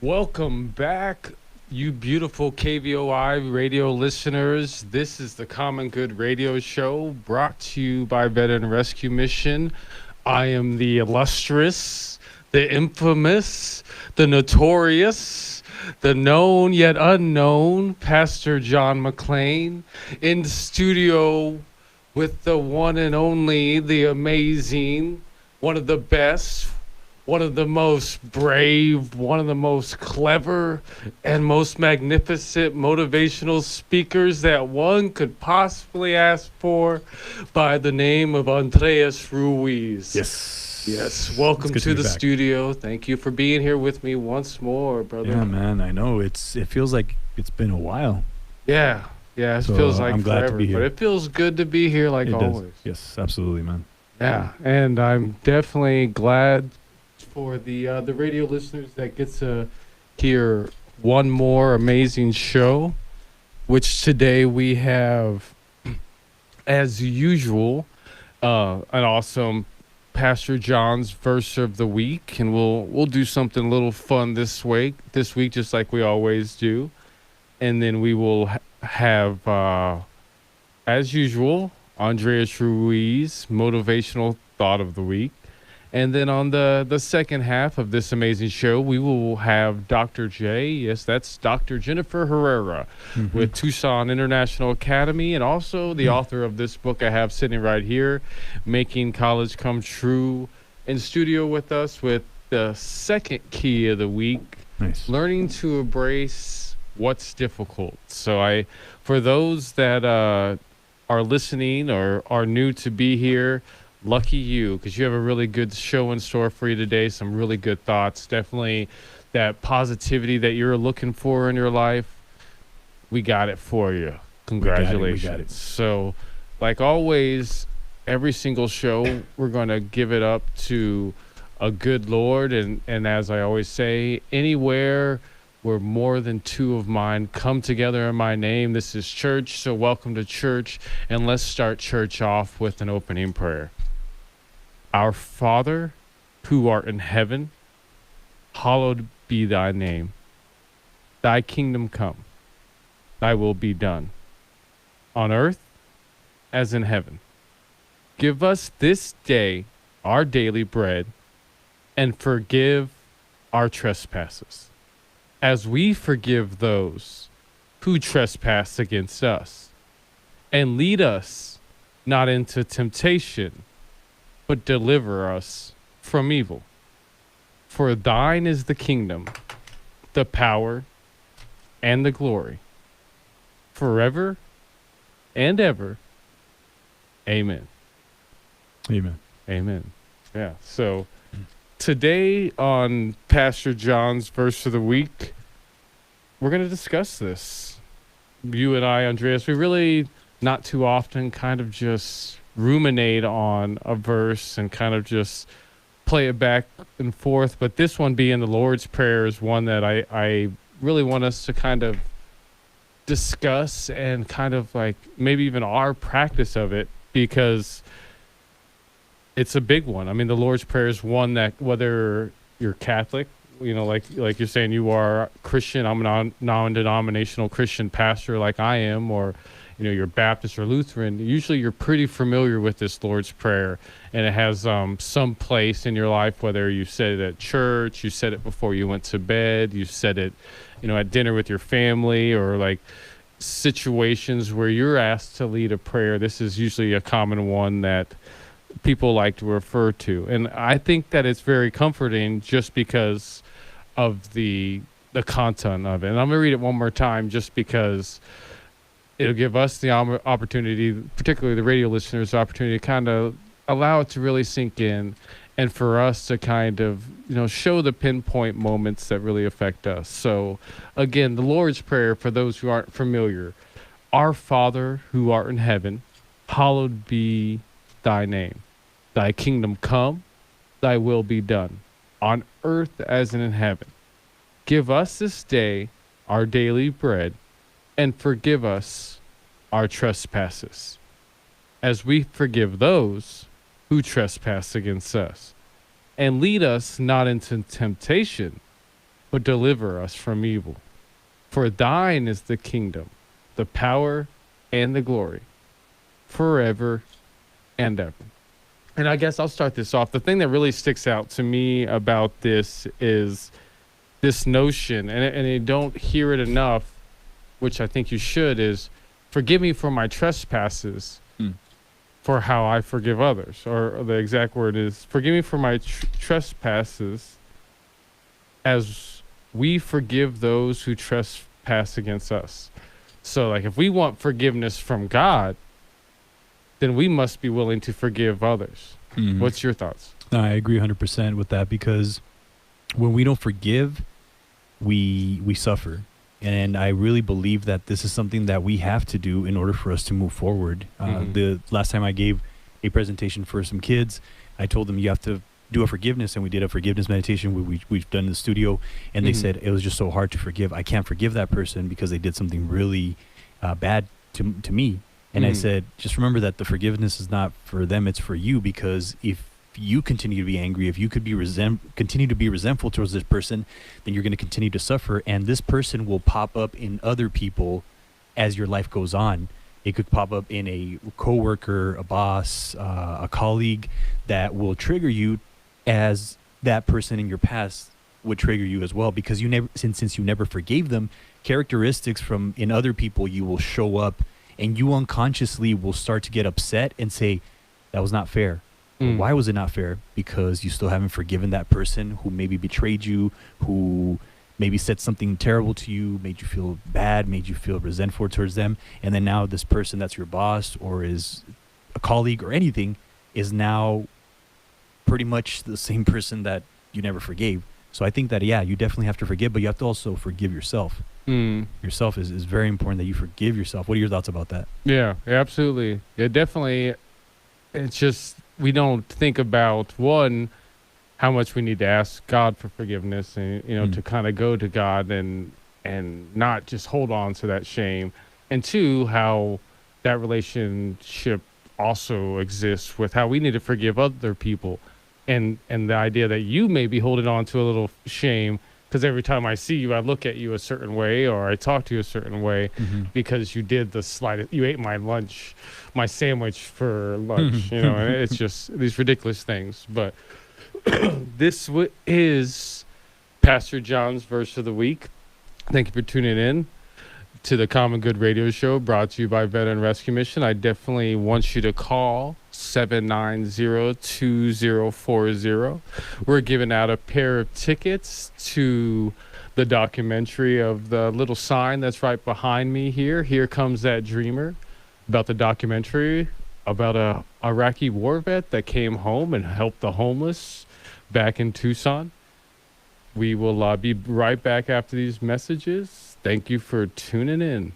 Welcome back, you beautiful KVOI radio listeners. This is the Common Good Radio Show brought to you by Veteran Rescue Mission. I am the illustrious, the infamous, the notorious, the known yet unknown Pastor John McClain in the studio with the one and only, the amazing, one of the best, one of the most brave, one of the most clever, and most magnificent motivational speakers that one could possibly ask for, by the name of Andreas Ruiz. Yes, welcome to the studio. Thank you for being here with me once more, brother. Yeah, man, I know. It feels like it's been a while. Yeah, it feels like I'm forever, glad to be here. but it feels good to be here like always. Yes, absolutely, man. Yeah, and I'm definitely glad for the radio listeners that get to hear one more amazing show, which today we have, as usual, an awesome Pastor John's verse of the week, and we'll do something a little fun this week, just like we always do, and then we will have, as usual, Andreas Ruiz motivational thought of the week. And then on the second half of this amazing show, we will have Dr. J. Yes, that's Dr. Jennifer Herrera with Tucson International Academy, and also the author of this book I have sitting right here, Making College Come True, in studio with us with the second key of the week, learning to embrace what's difficult. So for those that are listening or are new to be here, lucky you, because you have a really good show in store for you today. Some really good thoughts. Definitely that positivity that you're looking for in your life. We got it for you. Congratulations. We got it. So, like always, every single show, we're going to give it up to a good Lord. And as I always say, anywhere where more than two of mine come together in my name, this is church. So welcome to church. And let's start church off with an opening prayer. Our Father, who art in heaven, hallowed be thy name. Thy kingdom come, thy will be done, on earth as in heaven. Give us this day our daily bread, and forgive our trespasses, as we forgive those who trespass against us. And lead us not into temptation, but deliver us from evil. For thine is the kingdom, the power, and the glory, forever and ever. Amen. Amen. Amen. Yeah. So today on Pastor John's verse of the week, we're going to discuss this. You and I, Andreas, we really not too often kind of just ruminate on a verse and kind of just play it back and forth. But this one, being the Lord's Prayer, is one that I really want us to kind of discuss and kind of like maybe even our practice of it, because it's a big one. I mean, the Lord's Prayer is one that, whether you're Catholic, you know, like you're saying you are Christian, I'm a non-denominational Christian pastor like I am, or you know, you're Baptist or Lutheran, usually you're pretty familiar with this Lord's Prayer, and it has some place in your life, whether you said it at church, you said it before you went to bed, you said it, you know, at dinner with your family, or like situations where you're asked to lead a prayer. This is usually a common one that people like to refer to. And I think that it's very comforting just because of the content of it. And I'm going to read it one more time just because it'll give us the opportunity, particularly the radio listeners, the opportunity to kind of allow it to really sink in, and for us to kind of, you know, show the pinpoint moments that really affect us. So again, the Lord's Prayer, for those who aren't familiar: Our Father who art in heaven, hallowed be thy name. Thy kingdom come, thy will be done, on earth as in heaven. Give us this day our daily bread, and forgive us our trespasses, as we forgive those who trespass against us. And lead us not into temptation, but deliver us from evil. For thine is the kingdom, the power, and the glory, forever and ever. And I guess I'll start this off. The thing that really sticks out to me about this is this notion, and you don't hear it enough, which I think you should, is forgive me for my trespasses, for how I forgive others. Or the exact word is, forgive me for my trespasses as we forgive those who trespass against us. So, like, if we want forgiveness from God, then we must be willing to forgive others. What's your thoughts? I agree 100% with that, because when we don't forgive, we suffer. And I really believe that this is something that we have to do in order for us to move forward. The last time I gave a presentation for some kids, I told them you have to do a forgiveness, and we did a forgiveness meditation we've done in the studio, and they said it was just so hard to forgive. I can't forgive that person because they did something really bad to me. And I said, just remember that the forgiveness is not for them, it's for you, because if you continue to be angry, if you could be continue to be resentful towards this person, then you're going to continue to suffer, and this person will pop up in other people as your life goes on. It could pop up in a coworker, a boss, a colleague that will trigger you, as that person in your past would trigger you as well, because you never, since you never forgave them, characteristics from in other people you will show up, and you unconsciously will start to get upset and say, that was not fair. Why was it not fair? Because you still haven't forgiven that person who maybe betrayed you, who maybe said something terrible to you, made you feel bad, made you feel resentful towards them. And then now this person that's your boss or is a colleague or anything is now pretty much the same person that you never forgave. So I think that, yeah, you definitely have to forgive, but you have to also forgive yourself. Yourself is very important, that you forgive yourself. What are your thoughts about that? Yeah, absolutely. Yeah, definitely. It's just, we don't think about, one, how much we need to ask God for forgiveness, and to kind of go to God and not just hold on to that shame, and two, how that relationship also exists with how we need to forgive other people, and the idea that you may be holding on to a little shame because every time I see you, I look at you a certain way, or I talk to you a certain way, because you did the slightest, you ate my sandwich for lunch, and it's just these ridiculous things. But this is Pastor John's verse of the week. Thank you for tuning in to the Common Good Radio Show, brought to you by Veteran Rescue Mission. I definitely want you to call 790-2040. We're giving out a pair of tickets to the documentary of the little sign that's right behind me here. Here Comes That Dreamer, about the documentary about a Iraqi war vet that came home and helped the homeless back in Tucson. We will be right back after these messages. Thank you for tuning in.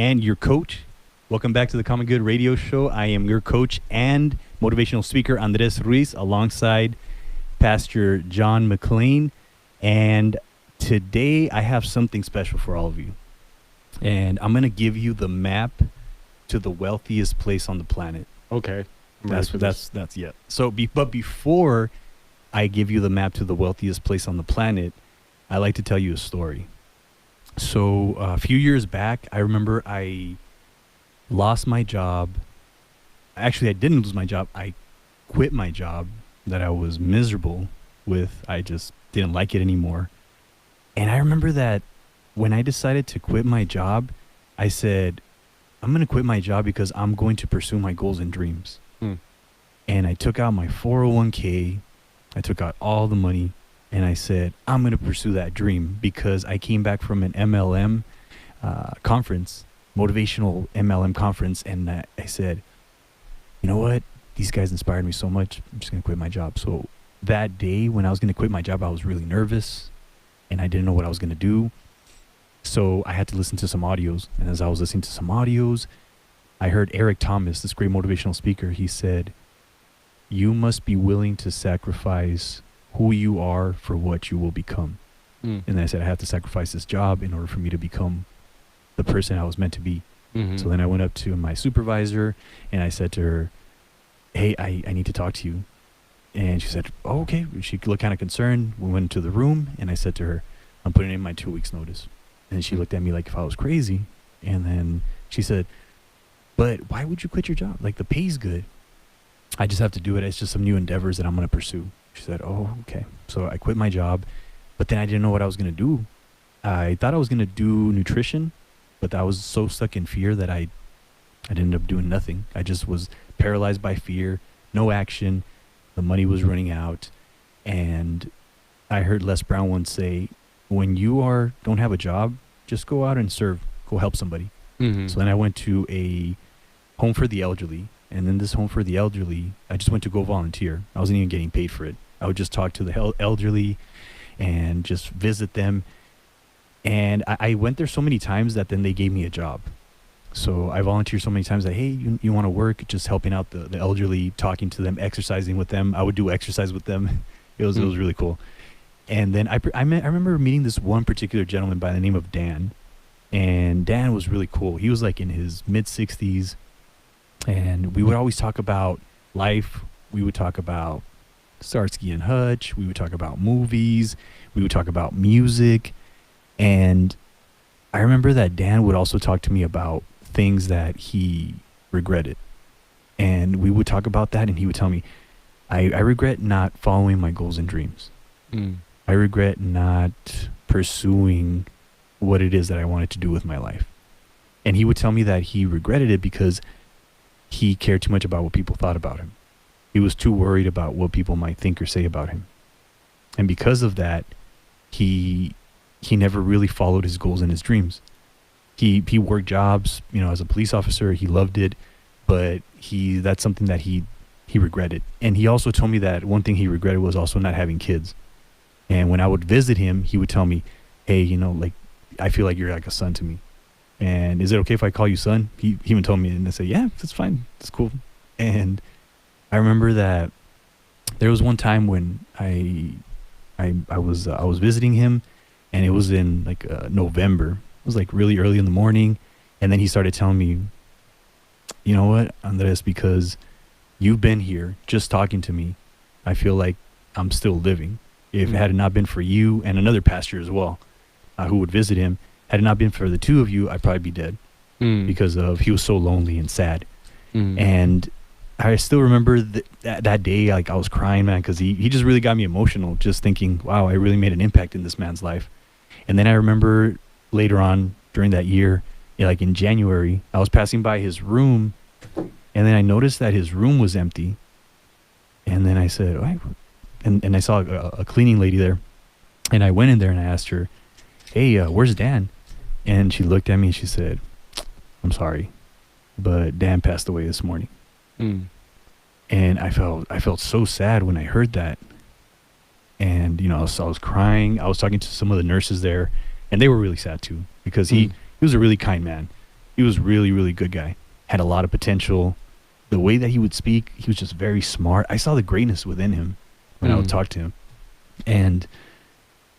and your coach. Welcome back to the Common Good Radio Show. I am your coach and motivational speaker, Andres Ruiz, alongside Pastor John McLean. And today I have something special for all of you. And I'm going to give you the map to the wealthiest place on the planet. Okay. That's yeah. So, but before I give you the map to the wealthiest place on the planet, I like to tell you a story. So a few years back, I remember I lost my job. Actually, I didn't lose my job. I quit my job that I was miserable with. I just didn't like it anymore. And I remember that when I decided to quit my job, I said, I'm going to quit my job because I'm going to pursue my goals and dreams. And I took out my 401k. I took out all the money. And I said, I'm going to pursue that dream because I came back from an MLM conference, motivational MLM conference. And I said, you know what? These guys inspired me so much. I'm just going to quit my job. So that day when I was going to quit my job, I was really nervous and I didn't know what I was going to do. So I had to listen to some audios. And as I was listening to some audios, I heard Eric Thomas, this great motivational speaker. He said, you must be willing to sacrifice who you are for what you will become. And then I said, I have to sacrifice this job in order for me to become the person I was meant to be. So then I went up to my supervisor and I said to her, hey, I need to talk to you. And she said, oh, okay. She looked kind of concerned. We went into the room and I said to her, I'm putting in my 2 weeks notice. And she looked at me like if I was crazy. And then she said, but why would you quit your job? Like the pay's good. I just have to do it. It's just some new endeavors that I'm going to pursue. She said, oh, okay. So I quit my job, but then I didn't know what I was going to do. I thought I was going to do nutrition, but I was so stuck in fear that I ended up doing nothing. I just was paralyzed by fear, no action. The money was running out. And I heard Les Brown once say, when you don't have a job, just go out and serve, go help somebody. So then I went to a home for the elderly. And then this home for the elderly, I just went to go volunteer. I wasn't even getting paid for it. I would just talk to the elderly and just visit them. And I went there so many times that then they gave me a job. So I volunteered so many times that, hey, you want to work? Just helping out the elderly, talking to them, exercising with them. I would do exercise with them. It was really cool. And then I remember meeting this one particular gentleman by the name of Dan. And Dan was really cool. He was like in his mid-60s. And we would always talk about life. We would talk about Starsky and Hutch. We would talk about movies. We would talk about music. And I remember that Dan would also talk to me about things that he regretted. And we would talk about that and he would tell me, I regret not following my goals and dreams. I regret not pursuing what it is that I wanted to do with my life. And he would tell me that he regretted it because he cared too much about what people thought about him. He was too worried about what people might think or say about him. And because of that, he never really followed his goals and his dreams. He worked jobs, as a police officer. He loved it, but that's something that he regretted. And he also told me that one thing he regretted was also not having kids. And when I would visit him, he would tell me, hey, I feel like you're like a son to me. And is it okay if I call you son? He even told me, and I said, yeah, that's fine. That's cool. And I remember that there was one time when I was visiting him, and it was in like November. It was like really early in the morning. And then he started telling me, you know what, Andres, because you've been here just talking to me, I feel like I'm still living. If it had not been for you and another pastor as well, who would visit him, had it not been for the two of you, I'd probably be dead because he was so lonely and sad. And I still remember that day, like I was crying, man, because he just really got me emotional, just thinking, wow, I really made an impact in this man's life. And then I remember later on during that year, like in January, I was passing by his room, and then I noticed that his room was empty. And then I said, and I saw a cleaning lady there, and I went in there and I asked her, hey, where's Dan? And she looked at me and she said, I'm sorry, but Dan passed away this morning. And I felt so sad when I heard that. And, I was crying. I was talking to some of the nurses there, and they were really sad too, because he was a really kind man. He was really, really good guy. Had a lot of potential. The way that he would speak, he was just very smart. I saw the greatness within him when I would talk to him. And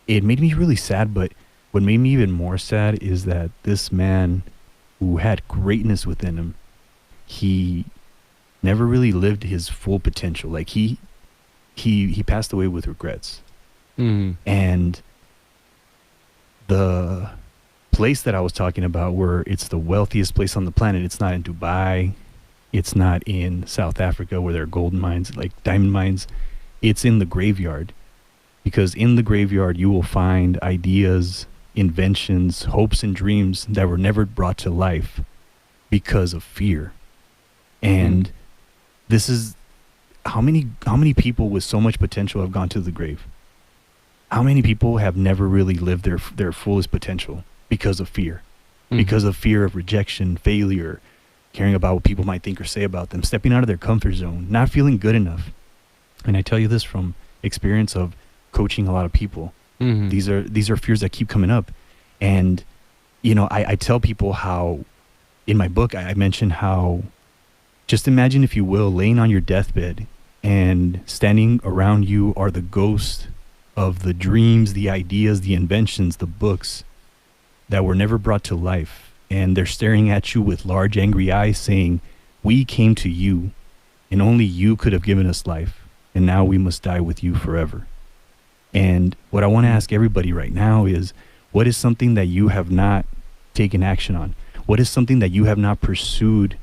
it made me really sad, but what made me even more sad is that this man who had greatness within him, he never really lived his full potential. Like he passed away with regrets. And the place that I was talking about, where it's the wealthiest place on the planet, it's not in Dubai, it's not in South Africa where there are gold mines, like diamond mines. It's in the graveyard, because in the graveyard you will find ideas, inventions, hopes and dreams that were never brought to life because of fear. And this is how many people with so much potential have gone to the grave. How many people have never really lived their fullest potential because of fear, because of fear of rejection, failure, caring about what people might think or say about them, stepping out of their comfort zone, not feeling good enough. And I tell you this from experience of coaching a lot of people. These are fears that keep coming up. And, you know, I tell people how, in my book, I mention how, just imagine, if you will, laying on your deathbed and standing around you are the ghosts of the dreams, the ideas, the inventions, the books that were never brought to life. And they're staring at you with large, angry eyes saying, we came to you and only you could have given us life. And now we must die with you forever. And what I want to ask everybody right now is, what is something that you have not taken action on? What is something that you have not pursued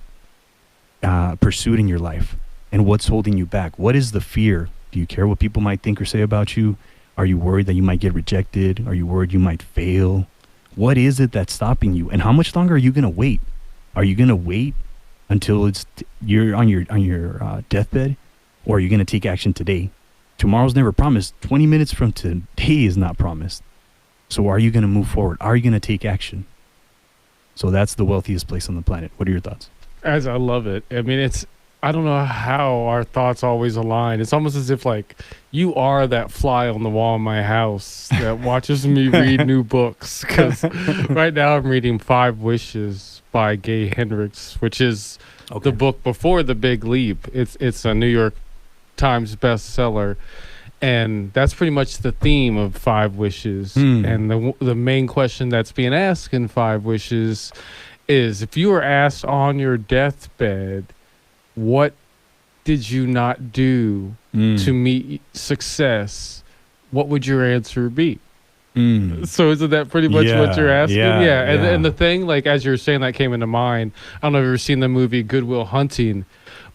in your life? And what's holding you back? What is the fear? Do you care what people might think or say about you? Are you worried that you might get rejected? Are you worried you might fail? What is it that's stopping you? And how much longer are you going to wait? Are you going to wait until you're on your deathbed? Or are you going to take action today? Tomorrow's never promised. 20 minutes from today is not promised. So are you going to move forward? Are you going to take action? So that's the wealthiest place on the planet. What are your thoughts? As I love it. I mean, I don't know how our thoughts always align. It's almost as if, like, you are that fly on the wall in my house that watches me read new books. Because right now I'm reading 5 Wishes by Gay Hendricks, which is the book before The Big Leap. It's a New York Times bestseller. And that's pretty much the theme of 5 Wishes. And the main question that's being asked in 5 Wishes is, if you were asked on your deathbed, what did you not do to meet success, what would your answer be? So isn't that pretty much what you're asking? Yeah. And the thing, like, as you're saying, that came into mind, I don't know if you've ever seen the movie Good Will Hunting,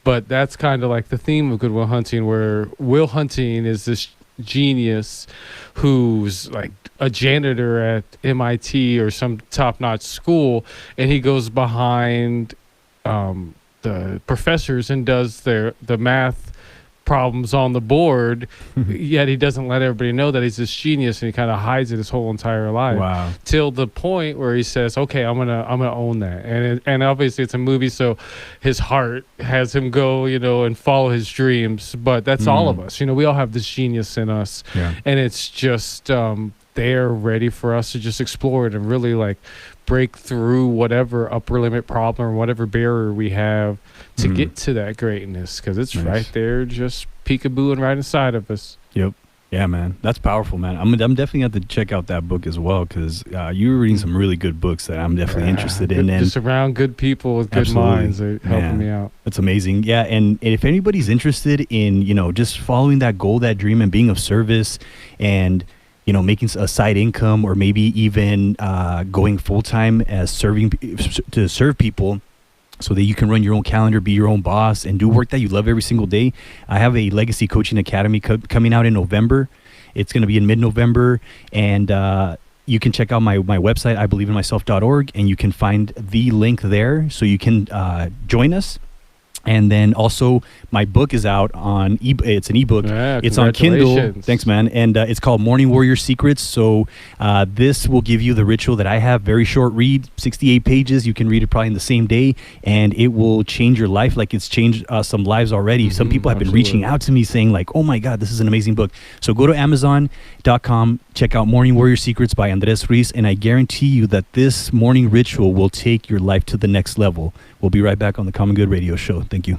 but that's kind of like the theme of Good Will Hunting, where Will Hunting is this genius who's like a janitor at MIT or some top-notch school, and he goes behind the professors and does the math problems on the board, yet he doesn't let everybody know that he's this genius, and he kind of hides it his whole entire life. Wow. Till the point where he says, okay, I'm gonna own that. And obviously it's a movie, so his heart has him go, and follow his dreams. But that's all of us. We all have this genius in us. Yeah. And it's just they're ready for us to just explore it and really, like, break through whatever upper limit problem or whatever barrier we have to get to that greatness, because it's right there, just peekabooing right inside of us. Yep. Yeah, man, that's powerful, man. I'm definitely have to check out that book as well, because you were reading some really good books that I'm definitely interested in. And just around good people with good minds are helping me out. That's amazing. Yeah, and if anybody's interested in just following that goal, that dream, and being of service, and making a side income, or maybe even going full-time as to serve people, so that you can run your own calendar, be your own boss, and do work that you love every single day. I have a Legacy Coaching Academy coming out in November. It's going to be in mid-November, and you can check out my website, ibelieveinmyself.org, and you can find the link there, so you can join us. And then also my book is out on it's an ebook. Yeah, It's on Kindle. congratulations. Thanks, man. And it's called Morning Warrior Secrets. So this will give you the ritual that I have. Very short read, 68 pages. You can read it probably in the same day, and it will change your life. Like it's changed some lives already. Some people have been reaching out to me saying like, "Oh my God, this is an amazing book." So go to Amazon.com, check out Morning Warrior Secrets by Andres Ruiz, and I guarantee you that this morning ritual will take your life to the next level. We'll be right back on the Common Good Radio Show. Thank you.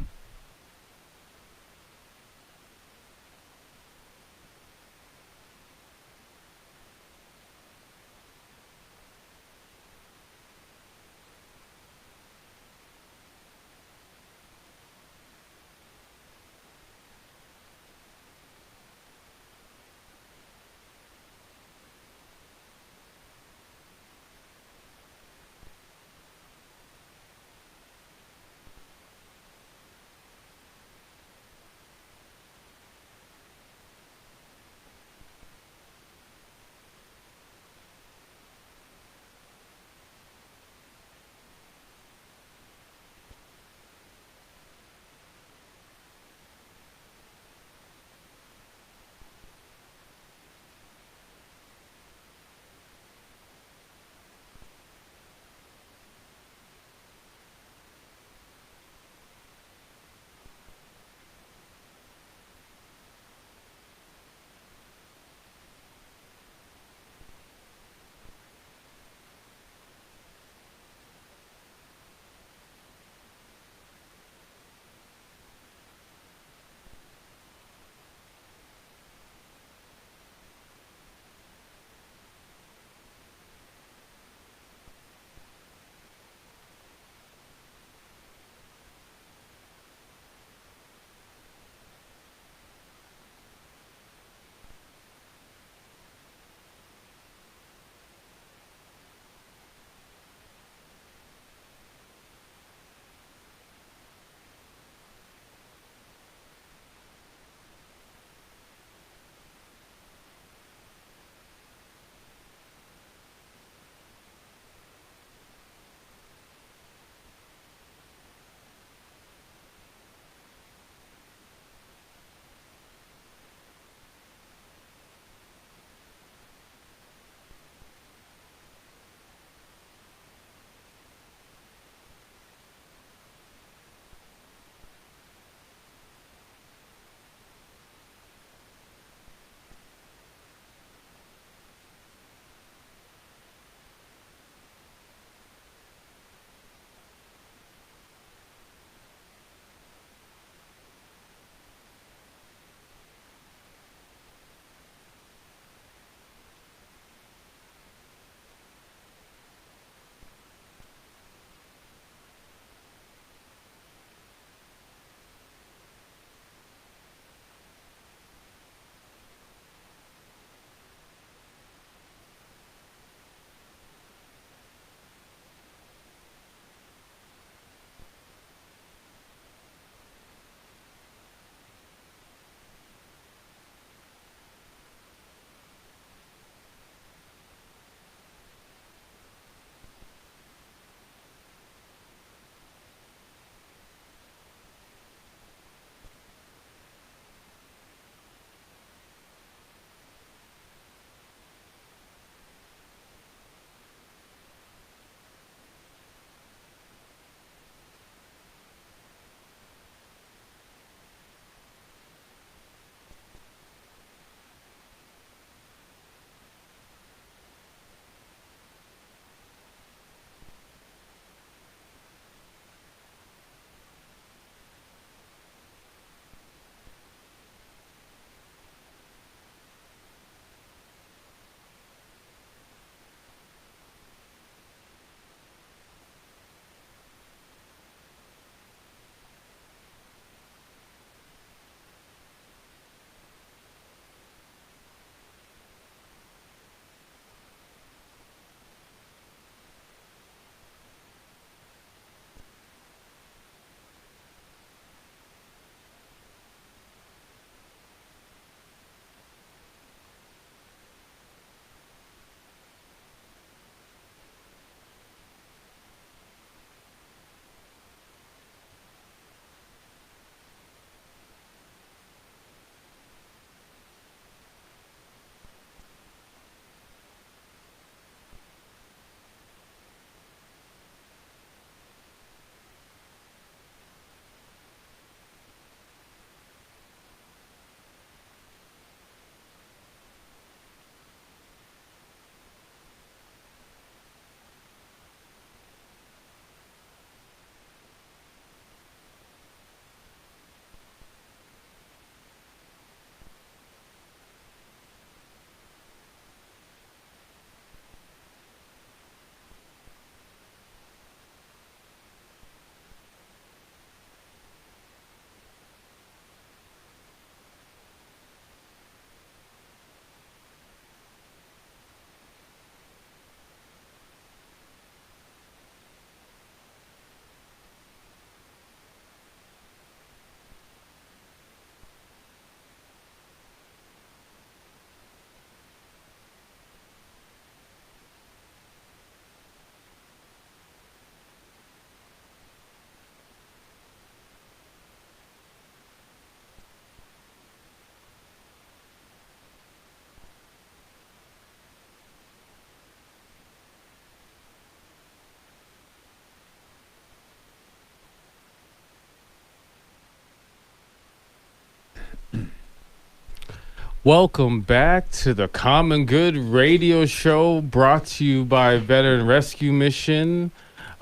Welcome back to the Common Good Radio Show, brought to you by Veteran Rescue Mission.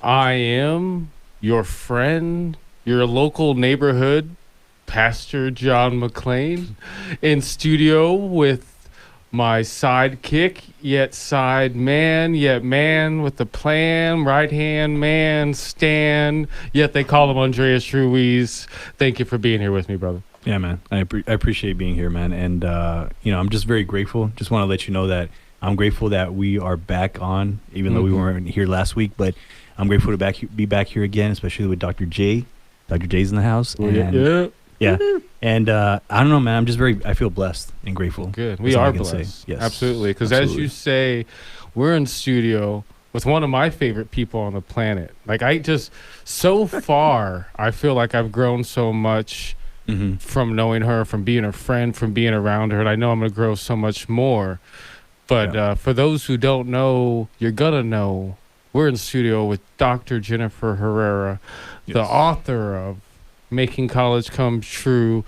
I am your friend, your local neighborhood Pastor John McClain, in studio with my sidekick, yet side man, yet man with a plan, right-hand man, Stan, yet they call him Andreas Ruiz. Thank you for being here with me, brother. Yeah, man. I appreciate being here, man. And, I'm just very grateful. Just want to let you know that I'm grateful that we are back on, even though we weren't here last week. But I'm grateful to be back here again, especially with Dr. J. Dr. J's in the house. And, yeah. And I don't know, man. I feel blessed and grateful. Good. We are blessed. Yes. Absolutely. Because as you say, we're in studio with one of my favorite people on the planet. Like, so far, I feel like I've grown so much from knowing her, from being her friend, from being around her. And I know I'm going to grow so much more. But for those who don't know, you're going to know. We're in studio with Dr. Jennifer Herrera, the author of Making College Come True,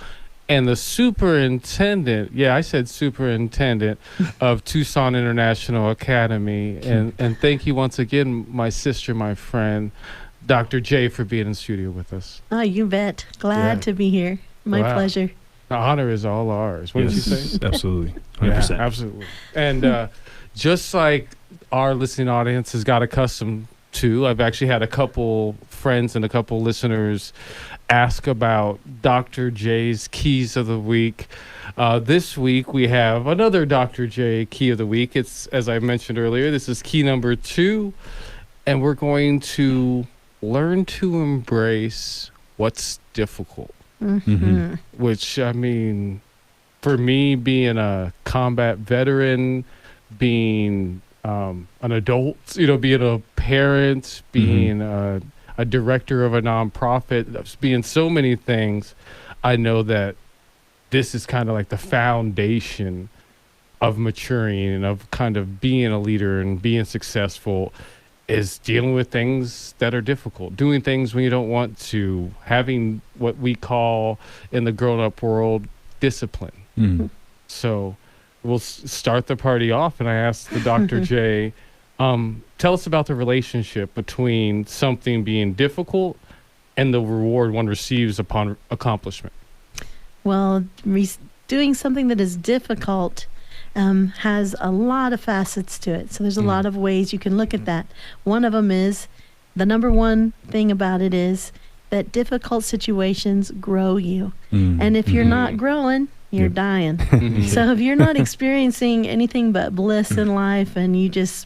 and the superintendent, I said superintendent, of Tucson International Academy. And thank you once again, my sister, my friend, Dr. J, for being in studio with us. Oh, you bet. Glad to be here. My pleasure. The honor is all ours. What did you say? Absolutely. 100%. Yeah, absolutely. And just like our listening audience has got accustomed to, I've actually had a couple friends and a couple listeners ask about Dr. J's Keys of the Week. This week we have another Dr. J Key of the Week. It's, as I mentioned earlier, this is key number 2, and we're going to learn to embrace what's difficult. Which, I mean, for me, being a combat veteran, being an adult, being a parent, being a director of a nonprofit, being so many things, I know that this is kind of like the foundation of maturing and of kind of being a leader and being successful, is dealing with things that are difficult, doing things when you don't want to, having what we call in the grown-up world discipline. So we'll start the party off, and I asked the Dr. J, tell us about the relationship between something being difficult and the reward one receives upon accomplishment. Well, doing something that is difficult has a lot of facets to it. So there's a lot of ways you can look at that. One of them is, the number one thing about it is that difficult situations grow you. And if you're not growing, you're dying. So if you're not experiencing anything but bliss in life, and you just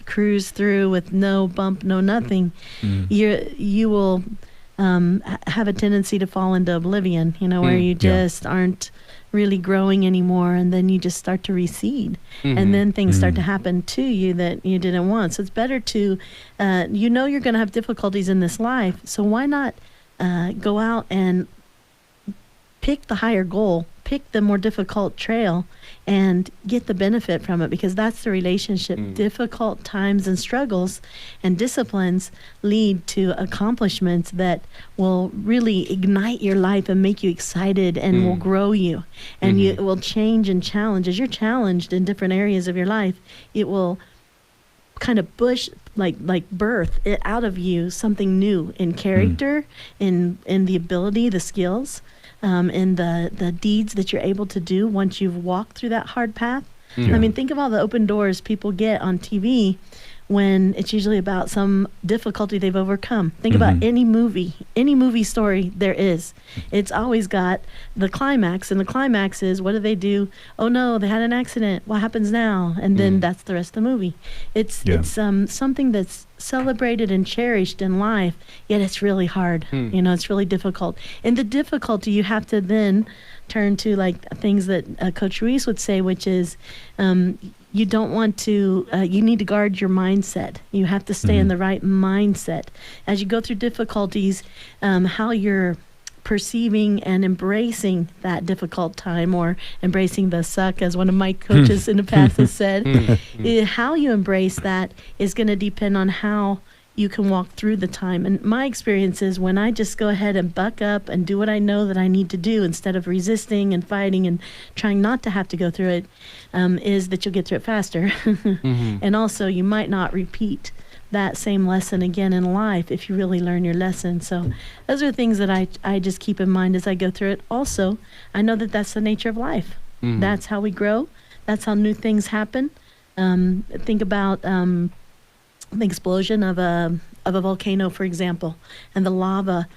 cruise through with no bump, no nothing, you will have a tendency to fall into oblivion, where you just aren't really growing anymore, and then you just start to recede, and then things start to happen to you that you didn't want. So it's better to, you're going to have difficulties in this life, so why not go out and pick the higher goal, pick the more difficult trail, and get the benefit from it, because that's the relationship. Difficult times and struggles and disciplines lead to accomplishments that will really ignite your life and make you excited, and will grow you, and it will change and challenge. As you're challenged in different areas of your life, it will kind of birth it out of you something new in character, in the ability, the skills, and the deeds that you're able to do once you've walked through that hard path. I mean, think of all the open doors people get on TV when it's usually about some difficulty they've overcome. Think about any movie story there is. It's always got the climax, and the climax is, what do they do? Oh no, they had an accident. What happens now? And then that's the rest of the movie. It's something that's celebrated and cherished in life, yet it's really hard. It's really difficult. And the difficulty, you have to then turn to, like, things that Coach Ruiz would say, which is, you don't want to, you need to guard your mindset. You have to stay in the right mindset. As you go through difficulties, how you're perceiving and embracing that difficult time, or embracing the suck, as one of my coaches in the past has said, how you embrace that is going to depend on how you can walk through the time. And my experience is when I just go ahead and buck up and do what I know that I need to do instead of resisting and fighting and trying not to have to go through it, is that you'll get through it faster. And also you might not repeat that same lesson again in life if you really learn your lesson. So those are things that I just keep in mind as I go through it. Also, I know that that's the nature of life. That's how we grow. That's how new things happen. Think about the explosion of a volcano, for example, and the lava,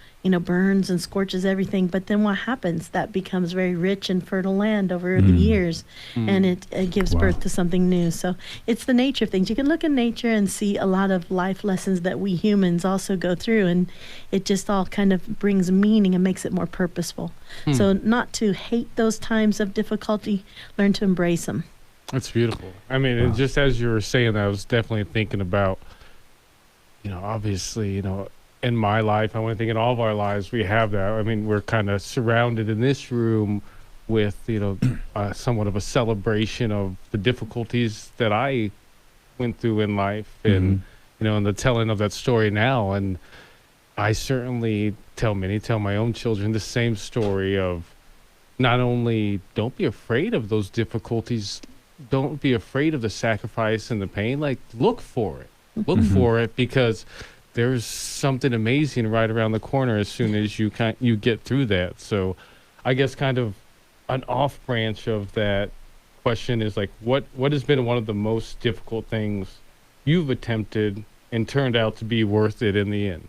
burns and scorches everything. But then what happens? That becomes very rich and fertile land over the years, and it gives birth to something new. So it's the nature of things. You can look in nature and see a lot of life lessons that we humans also go through, and it just all kind of brings meaning and makes it more purposeful. So not to hate those times of difficulty, learn to embrace them. That's beautiful. I mean, and just as you were saying that, I was definitely thinking about, obviously, in my life, I want to think in all of our lives, we have that. I mean, we're kind of surrounded in this room with, somewhat of a celebration of the difficulties that I went through in life and, and the telling of that story now. And I certainly tell my own children the same story of not only don't be afraid of those difficulties, don't be afraid of the sacrifice and the pain. Like, look for it. Look for it, because there's something amazing right around the corner as soon as you get through that. So I guess kind of an off branch of that question is like, what has been one of the most difficult things you've attempted and turned out to be worth it in the end?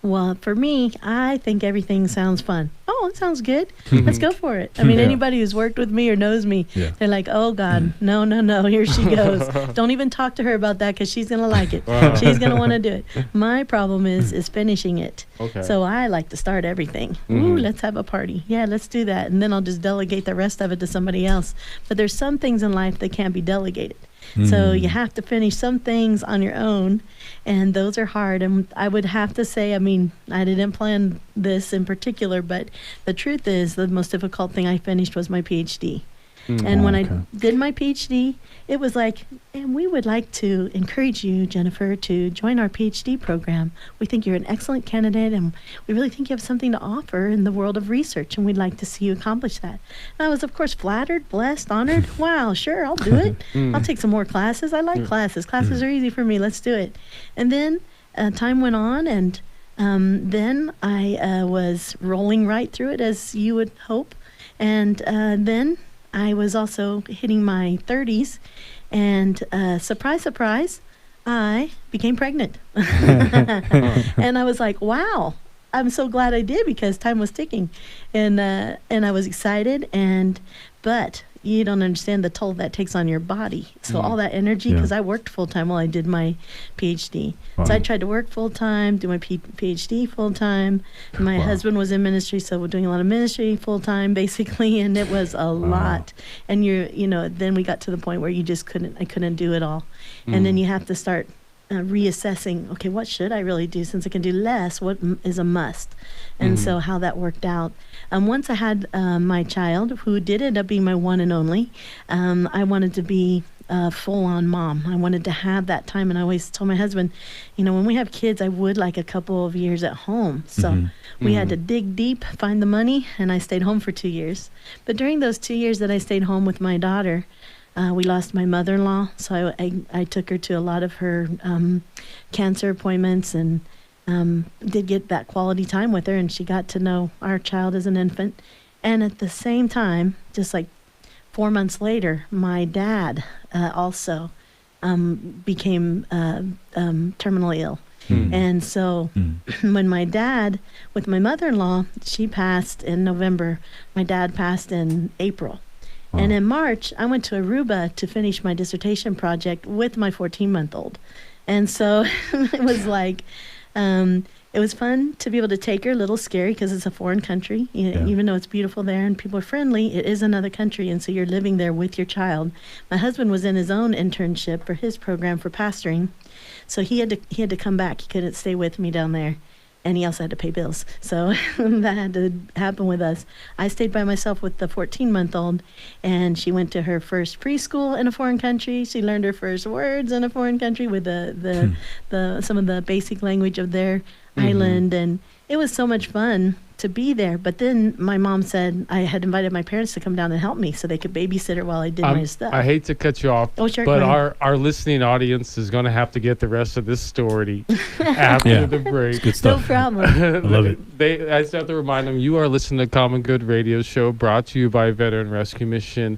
Well, for me, I think everything sounds fun. Oh, it sounds good. Let's go for it. I mean, anybody who's worked with me or knows me, they're like, oh, God, no, here she goes. Don't even talk to her about that, because she's going to like it. She's going to want to do it. My problem is finishing it. Okay. So I like to start everything. Ooh, let's have a party. Yeah, let's do that. And then I'll just delegate the rest of it to somebody else. But there's some things in life that can't be delegated. So you have to finish some things on your own, and those are hard. And I would have to say, I mean, I didn't plan this in particular, but the truth is the most difficult thing I finished was my PhD. And when I did my PhD, it was like, and we would like to encourage you, Jennifer, to join our PhD program. We think you're an excellent candidate, and we really think you have something to offer in the world of research, and we'd like to see you accomplish that. And I was, of course, flattered, blessed, honored. Wow, sure, I'll do it. I'll take some more classes. I like classes. Classes are easy for me. Let's do it. And then time went on, and then I was rolling right through it, as you would hope. And then I was also hitting my 30s, and surprise, surprise, I became pregnant. And I was like, wow, I'm so glad I did, because time was ticking. And I was excited, but you don't understand the toll that takes on your body. So all that energy, because I worked full-time while I did my PhD. So I tried to work full-time, do my PhD full-time. My husband was in ministry, so we're doing a lot of ministry full-time, basically, and it was a lot. And then we got to the point where I couldn't do it all. And then you have to start reassessing, okay, what should I really do? Since I can do less, what is a must? And so how that worked out. Once I had my child, who did end up being my one and only, I wanted to be a full-on mom. I wanted to have that time, and I always told my husband, when we have kids, I would like a couple of years at home. So we had to dig deep, find the money, and I stayed home for 2 years. But during those 2 years that I stayed home with my daughter, we lost my mother-in-law, so I took her to a lot of her cancer appointments, and did get that quality time with her, and she got to know our child as an infant. And at the same time, just like 4 months later, my dad also became terminally ill. And so when my dad, with my mother-in-law, she passed in November, my dad passed in April. And in March, I went to Aruba to finish my dissertation project with my 14-month-old. And so it was like, it was fun to be able to take her, a little scary because it's a foreign country. Even though it's beautiful there and people are friendly, it is another country. And so you're living there with your child. My husband was in his own internship for his program for pastoring. So he had to come back. He couldn't stay with me down there. and he also had to pay bills. So that had to happen with us. I stayed by myself with the 14-month-old, and she went to her first preschool in a foreign country. She learned her first words in a foreign country with the some of the basic language of their island, and it was so much fun to be there. But then my mom said I had invited my parents to come down and help me so they could babysit her while I did my stuff. I hate to cut you off, Oh, sure, but go ahead. our listening audience is going to have to get the rest of this story after the break. It's good No stuff. problem. I love it. I just have to remind them, you are listening to Common Good Radio Show, brought to you by Veteran Rescue Mission.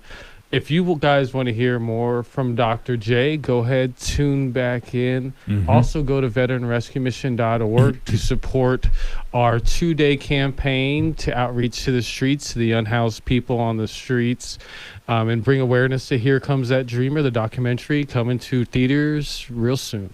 If you guys want to hear more from Dr. J, go ahead, tune back in. Also, go to veteranrescuemission.org to support our 2-day campaign to outreach to the streets, to the unhoused people on the streets, and bring awareness to Here Comes That Dreamer, the documentary, coming to theaters real soon.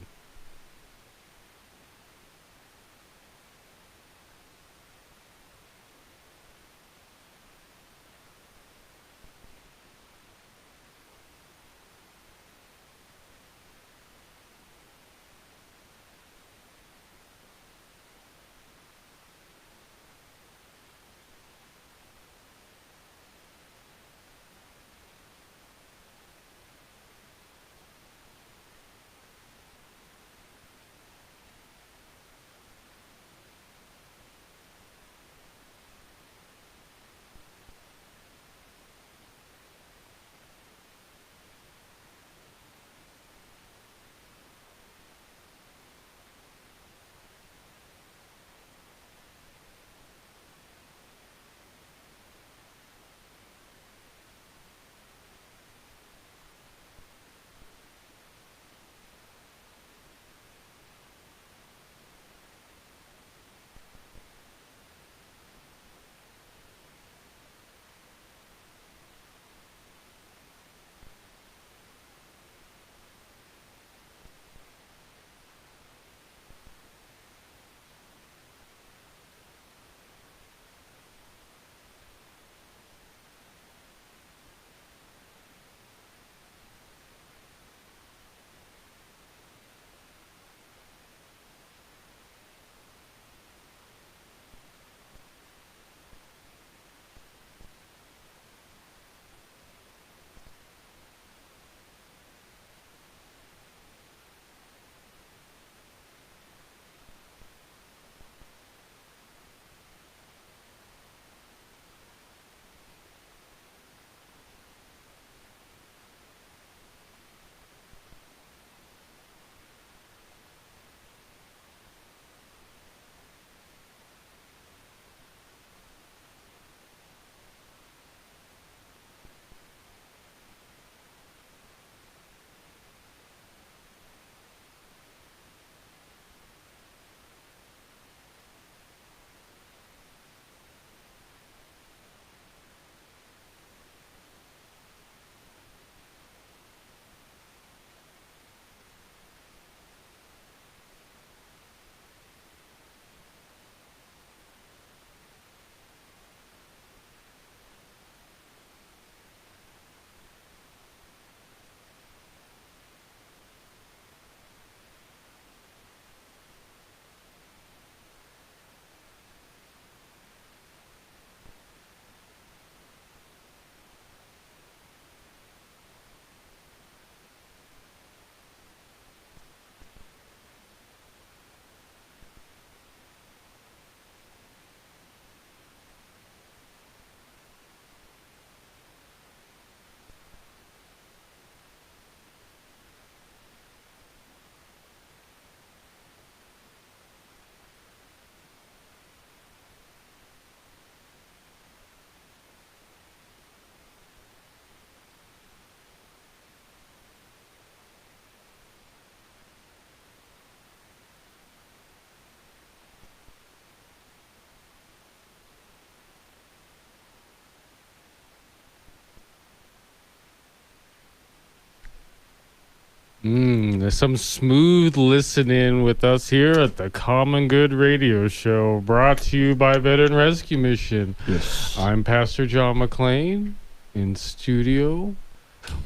There's some smooth listening with us here at the Common Good Radio Show, brought to you by Veteran Rescue Mission. Yes. I'm Pastor John McLean in studio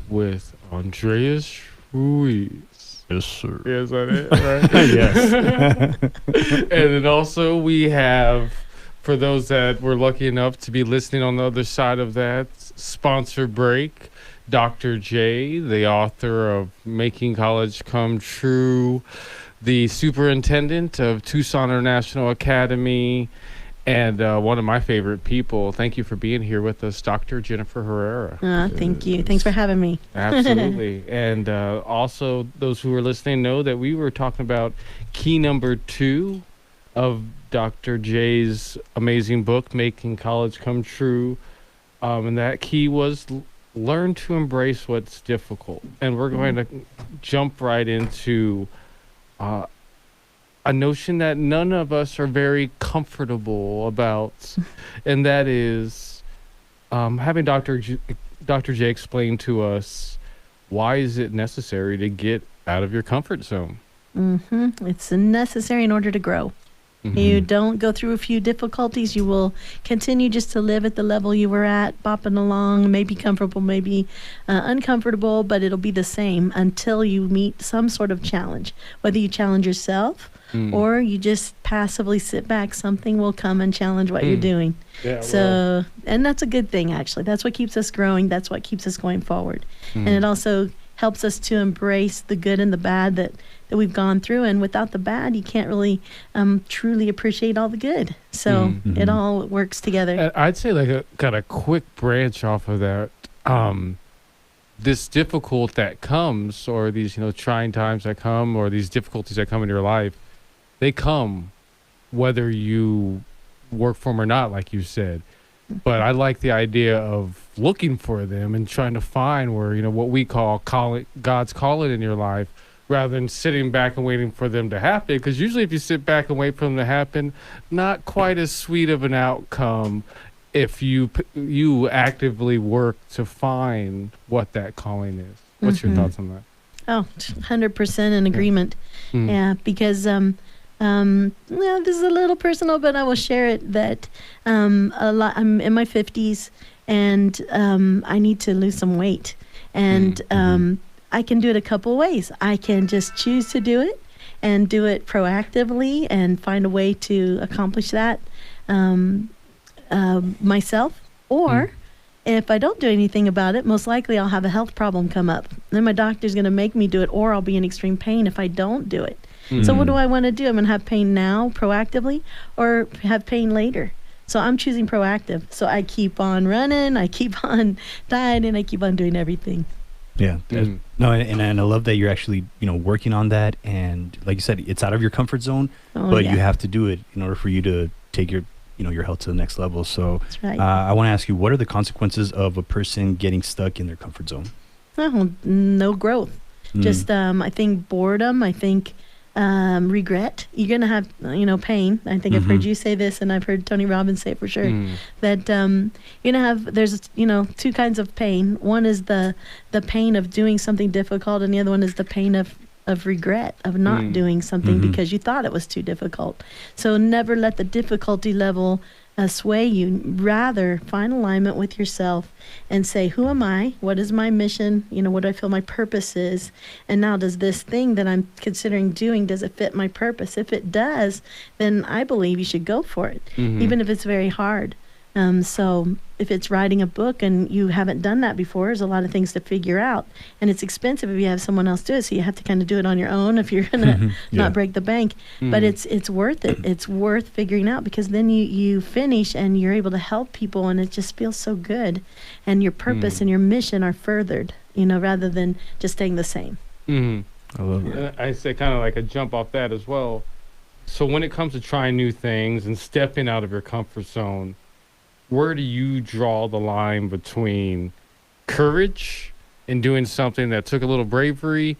with Andreas Ruiz. Yes, sir. Is that it? Right? Yes. And then also we have, for those that were lucky enough to be listening on the other side of that sponsor break, Dr. J, the author of Making College Come True, the superintendent of Tucson International Academy, and one of my favorite people. Thank you for being here with us, Dr. Jennifer Herrera. Thank you. Thanks for having me. Absolutely. And also, those who are listening know that we were talking about key number 2 of Dr. J's amazing book, Making College Come True. And that key was learn to embrace what's difficult. And we're going to jump right into a notion that none of us are very comfortable about, and that is having Dr. J explain to us, why is it necessary to get out of your comfort zone? It's necessary in order to grow. You don't go through a few difficulties, you will continue just to live at the level you were at, bopping along, maybe comfortable, maybe uncomfortable, but it'll be the same until you meet some sort of challenge. Whether you challenge yourself or you just passively sit back, something will come and challenge what you're doing. Yeah, So, and that's a good thing, actually. That's what keeps us growing. That's what keeps us going forward. And it also helps us to embrace the good and the bad that we've gone through. And without the bad, you can't really truly appreciate all the good. So it all works together. I'd say like a kind of quick branch off of that. This difficult that comes, or these trying times that come, or these difficulties that come in your life, they come whether you work for them or not, like you said. But I like the idea of looking for them and trying to find where, what we call God's calling in your life, rather than sitting back and waiting for them to happen. Because usually if you sit back and wait for them to happen, not quite as sweet of an outcome if you actively work to find what that calling is. What's your thoughts on that? Oh, 100% in agreement. Yeah, because this is a little personal, but I will share it that I'm in my 50s and I need to lose some weight. And I can do it a couple ways. I can just choose to do it and do it proactively and find a way to accomplish that myself. Or if I don't do anything about it, most likely I'll have a health problem come up. Then my doctor's going to make me do it, or I'll be in extreme pain if I don't do it. So what do I want to do? I'm going to have pain now proactively, or have pain later. So I'm choosing proactive. So I keep on running, I keep on dieting, I keep on doing everything. Yeah. No, and I love that you're actually, working on that. And like you said, it's out of your comfort zone, but you have to do it in order for you to take your, your health to the next level. So That's right. I want to ask you, what are the consequences of a person getting stuck in their comfort zone? Oh, no growth. Just, I think boredom, I think regret. You're going to have, pain. I think I've heard you say this, and I've heard Tony Robbins say it for sure, that you're going to have, there's, two kinds of pain. One is the pain of doing something difficult, and the other one is the pain of regret, of not doing something because you thought it was too difficult. So never let the difficulty level sway you. Rather, find alignment with yourself and say, who am I? What is my mission? What do I feel my purpose is? And now, does this thing that I'm considering doing, does it fit my purpose? If it does, then I believe you should go for it, even if it's very hard. So if it's writing a book and you haven't done that before, there's a lot of things to figure out. And it's expensive if you have someone else do it. So you have to kind of do it on your own if you're going to not break the bank. But it's worth it. It's worth figuring out, because then you finish and you're able to help people, and it just feels so good. And your purpose and your mission are furthered, rather than just staying the same. I love it. I say kind of like a jump off that as well. So when it comes to trying new things and stepping out of your comfort zone, where do you draw the line between courage and doing something that took a little bravery,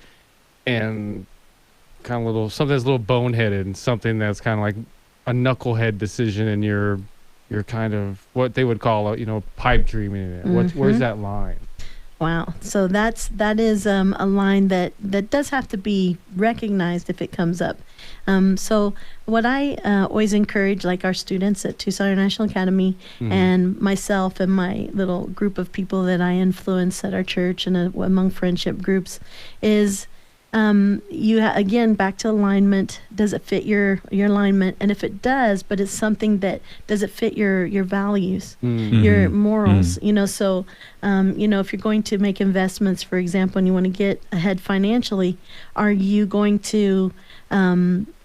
and kind of something that's a little boneheaded, and something that's kind of like a knucklehead decision, and you're kind of what they would call pipe dreaming in it? Where's that line? Wow. So that is a line that does have to be recognized if it comes up. So what I always encourage, like our students at Tucson International Academy and myself and my little group of people that I influence at our church and among friendship groups, is again, back to alignment. Does it fit your alignment? And if it does, but it's something that does it fit your values, your morals? So if you're going to make investments, for example, and you want to get ahead financially, are you going to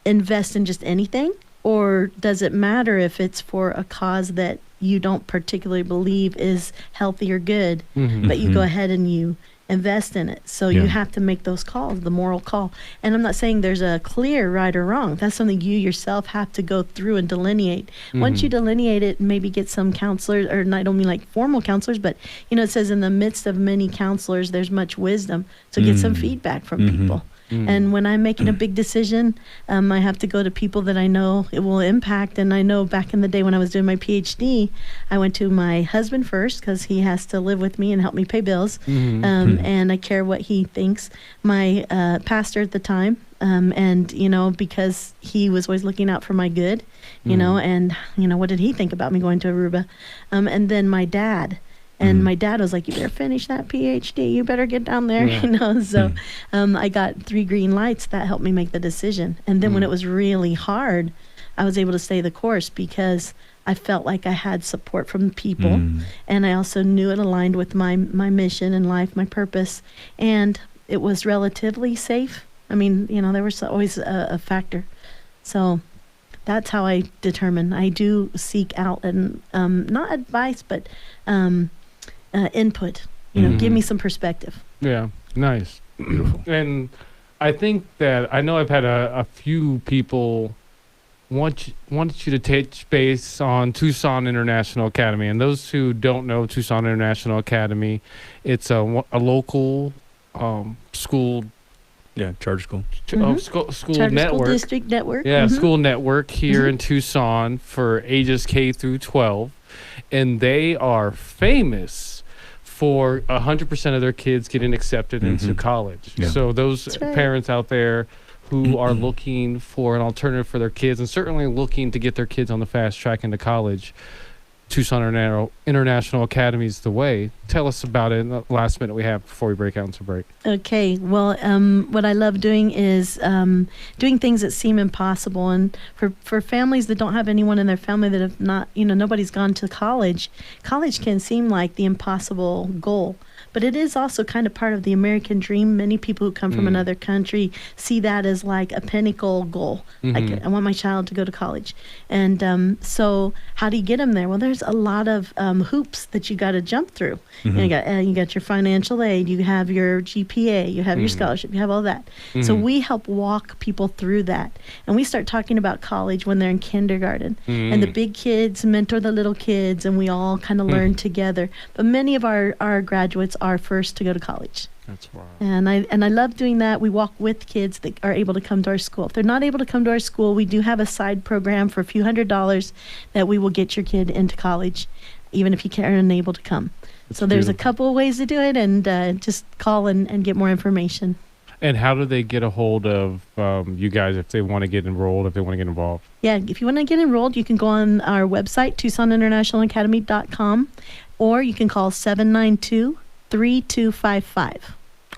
invest in just anything, or does it matter if it's for a cause that you don't particularly believe is healthy or good, but you go ahead and you invest in it? So you have to make those calls, the moral call. And I'm not saying there's a clear right or wrong. That's something you yourself have to go through and delineate. Once you delineate it, maybe get some counselors, or I don't mean like formal counselors, but it says in the midst of many counselors, there's much wisdom. So get some feedback from people. And when I'm making a big decision, I have to go to people that I know it will impact. And I know back in the day when I was doing my PhD, I went to my husband first because he has to live with me and help me pay bills. And I care what he thinks. My pastor at the time, and because he was always looking out for my good, and what did he think about me going to Aruba? And then my dad. And my dad was like, you better finish that PhD. You better get down there, So I got 3 green lights that helped me make the decision. And then when it was really hard, I was able to stay the course because I felt like I had support from people. And I also knew it aligned with my mission in life, my purpose. And it was relatively safe. I mean, there was always a factor. So that's how I determine. I do seek out and not advice, but input. Give me some perspective. Yeah, nice. Beautiful. And I think that I know I've had a few people want you to touch base on Tucson International Academy. And those who don't know Tucson International Academy, it's a local school. Yeah, charter school. School Charter network. School District Network. Yeah, school network here in Tucson for ages K through 12. And they are famous for 100% of their kids getting accepted into college. Yeah. So those parents out there who are looking for an alternative for their kids and certainly looking to get their kids on the fast track into college, Tucson International Academy is the way. Tell us about it in the last minute we have before we break out into break. Okay. Well, what I love doing is doing things that seem impossible. And for families that don't have anyone in their family that have not, nobody's gone to college, college can seem like the impossible goal. But it is also kind of part of the American dream. Many people who come from another country see that as like a pinnacle goal. Like, I want my child to go to college. And so how do you get them there? Well, there's a lot of hoops that you got to jump through. You got your financial aid, you have your GPA, you have your scholarship, you have all that. So we help walk people through that. And we start talking about college when they're in kindergarten. And the big kids mentor the little kids, and we all kind of learn together. But many of our graduates are first to go to college. That's right. And I love doing that. We walk with kids that are able to come to our school. If they're not able to come to our school, we do have a side program for a few $100s that we will get your kid into college, even if you are unable to come. That's so there's beautiful. A couple of ways to do it, and just call and get more information. And how do they get a hold of you guys if they want to get enrolled, if they want to get involved? Yeah, if you want to get enrolled, you can go on our website, TucsonInternationalAcademy.com, or you can call 792-3255.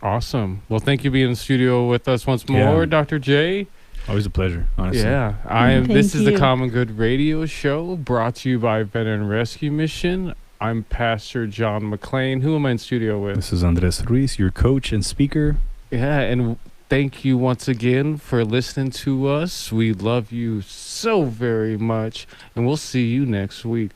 Awesome. Well, thank you for being in the studio with us once more, Dr. J. Always a pleasure, honestly. Yeah, this is the Common Good Radio Show brought to you by Veteran Rescue Mission. I'm Pastor John McClain. Who am I in studio with? This is Andres Ruiz, your coach and speaker. Yeah, and thank you once again for listening to us. We love you so very much, and we'll see you next week.